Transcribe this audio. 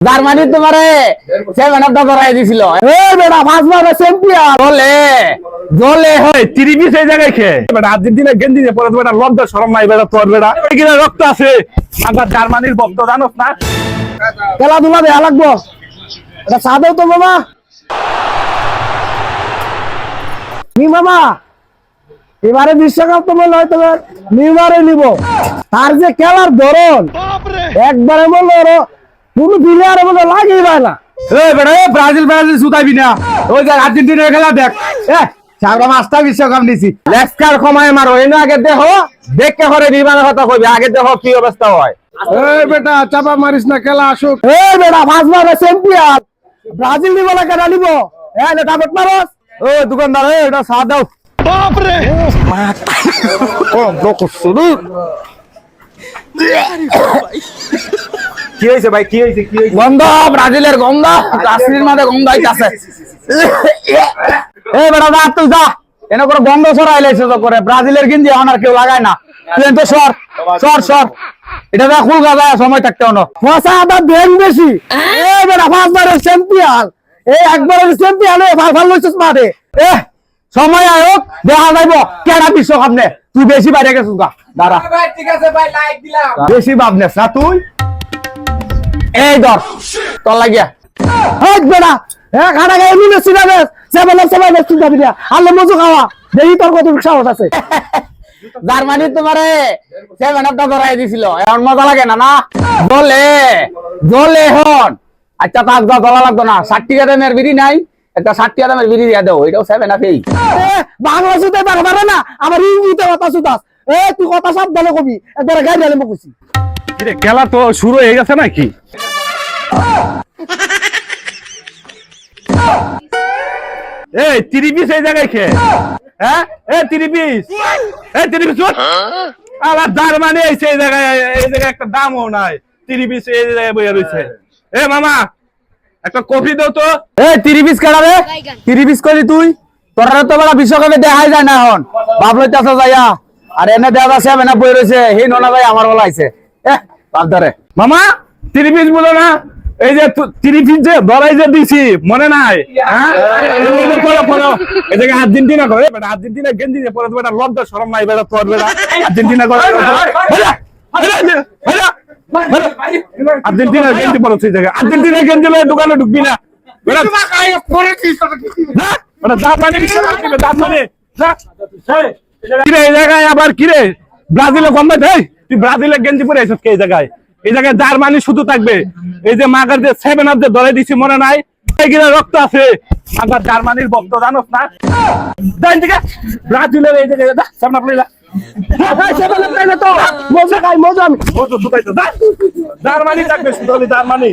Germany তোমারে 7 of the ধরাই দিছিল। এই বেটা পাঁচবার চ্যাম্পিয়ন বলে জলে হয় 30 এই জায়গায় খেয়ে বেটা আর্জেন্টিনা গেঞ্জি দিয়ে পরে বেটা লজ্জা শরম নাই বেটা তোর বেটা এখানে রক্ত আছে আবার জার্মানির ভক্ত জানোস না খেলাধুলা দেয়া লাগবো এটা সাদেও তো মামা কি মামা এবারে বিশ্বকাপ তো মনে হয় তোমার নির্মারে নিব তার যে খেলার ধরন একবারে বললো পুরো প্লেয়ারের মধ্যে লাগেই পায় না। এই বেটা ব্রাজিল সুতাইবি না ওই যে আর্জেন্টিনার খেলা দেখ সারা মাসটা বিশ্বকাপ নিছি লেক্সকার কমায় মারো এনে আগে দেখো দেখে করে বিমানের কথা কইবি আগে দেখো কি অবস্থা হয়। এই বেটা চাপা মারিস না, খেলা আসুক। এই বেটা পাঁচবার চ্যাম্পিয়ন ব্রাজিল নিব না কেন নিব এটা দাবত মারস ও দোকানদার এটা চা দাও। বাপ রে ও ব্লক শুরু কি হইছে ভাই, কি হইছে? গন্ধ ব্রাজিলের গন্ধ কাশ্মীর মাঝে গন্ধ আইতাছে। এই বেটা যা তুই যা এনে করে গন্ধ ছড়াই লাইছে তো করে ব্রাজিলের গিঞ্জি এখন আর কেউ লাগায় না তুই তো সর সর সর এটা যা খুল গাজায় সময় থাকতে হনো ফসা আদা ব্যাং বেশি। এই বেটা পাঁচবারের চ্যাম্পিয়ন এই একবারের চ্যাম্পিয়ন ভাল লইছিস মাঠে এ সময় আয়োগ দেখা যাইব কেডা বিশ্বকাপ নে তুই বেশি বাইরে গেছিস গা দাঁড়া ঠিক আছে ভাই, লাইক দিলাম। বেশি ভাবনেস না তুই এই ধর তোর লাগিয়া হট বেড়া খানা খাই এমনি বেশি যাবে সবাই বেশি যাবি না আল্লাহ মজু খাওয়া দেখি তোর কত সাহস আছে। জার্মানি তোমারে 7 অফ দা ধরাই দিছিল এখন মজা লাগে না না জলে জলে হন আচ্ছা তাক যা ধরা লাগতো না 60 দামের বিড়ি নাই একটা 60 দামের বিড়ি দিয়া দাও এটাও 7 অফ এই বাংলা সুতে পারে না আমার ইংরেজিতে কথা সুতাস তুই কথা সাবধানে কবি একবার গাড়ি ঢালে মুকুছি খেলা তো শুরু হয়ে গেছে নাকি? এই 30 এই জায়গায় খেয়ে হ্যাঁ এই 30 আবার জার্মানি এই জায়গায় একটা দামও নাই 30 এই জায়গায় বইয়া রইছে। এ মামা একটা কফি দাও তো। এই 30 কাটা রে 30 করি তুই তোরা তো বড় বিশ্বকাপে দেখাই যায় না এখন বাবলই চাচা যাইয়া আর এনে দেওয়া আছে না বই রইছে হি নোনা ভাই আমার বলা আইছে বাপ ধরে মামা 30 বলো না এই যে 30 যে ধরাই যে দিছি মনে নাই হ্যাঁ এই জায়গায় আর্জেন্টিনা করে বেটা আর্জেন্টিনা গেঞ্জি দিয়ে পরে বেটা লজ্জা শরম নাই বেটা তোর বেটা আর্জেন্টিনা করে আর্জেন্টিনা গেঞ্জি পরে সেই জায়গায় আর্জেন্টিনা গেঞ্জি লয়ে দোকানে ঢুকবি না বেটা বেটা জার্মানি জার্মানি কিরে এই জায়গায় আবার কিরে ব্রাজিলে গন্ধ দেয় তুই ব্রাজিলের গেঞ্জি পরে আইছিস এই জায়গায় জার্মানি শুধু থাকবে এই যে মাগার যে 7 অফ যে ধরে দিছি মনে নাই এইগুলা রক্ত আছে আবার জার্মানির ভক্ত জানোস না দেন ঠিক আছে ব্রাজিলের এই জায়গায় দা সামনে প্লেলা জার্মানি থাকবে শুধু জার্মানি